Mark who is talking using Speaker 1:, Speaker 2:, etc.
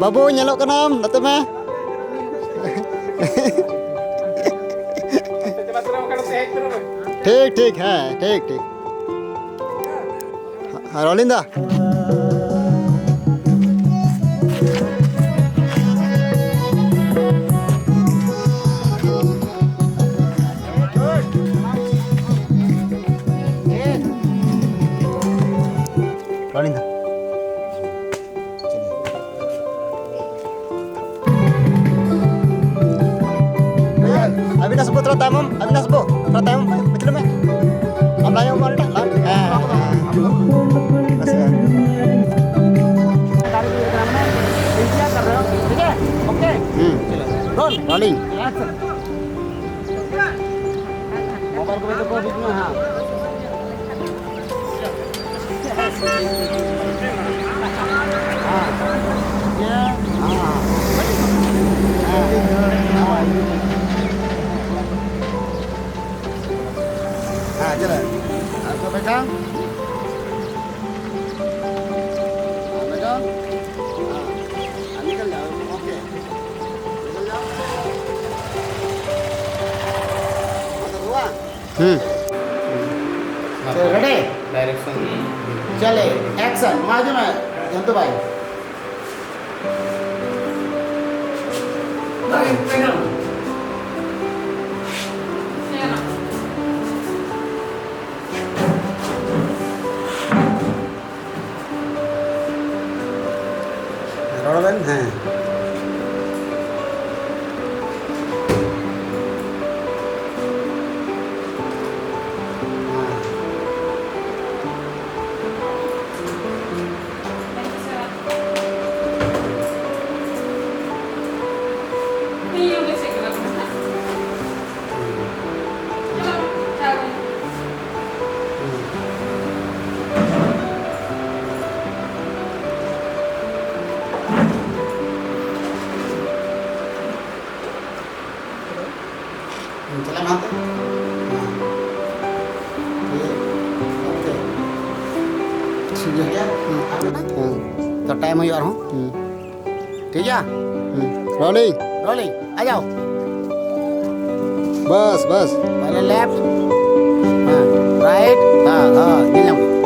Speaker 1: बाबू nyelok ke nam nate mah ठीक ठीक है ठीक ठीक रोलिंदा रोलिंदा अभी ना सबको थोड़ा टाइम अभी ना सबको थोड़ा टाइम betul में हम लाए हमारे टाइम बस
Speaker 2: ठीक है ओके रोल
Speaker 1: रोलिंग
Speaker 2: मोबाइल को तो बीच में हाँ
Speaker 1: हाँ चलो आपको पेgang pegang निकल जाओ ओके निकल जाओ
Speaker 2: रेडी
Speaker 3: डायरेक्शन
Speaker 2: चले एक्शन माजू में जंतु भाई
Speaker 1: रोलन हाँ
Speaker 2: चला मानते ओके
Speaker 1: ठीक है
Speaker 2: क्या तो टाइम हुई और हूँ ठीक है
Speaker 1: रोलिंग
Speaker 2: रोलिंग आ जाओ
Speaker 1: बस बस
Speaker 2: पहले लेफ्ट हाँ राइट हाँ हाँ नीलम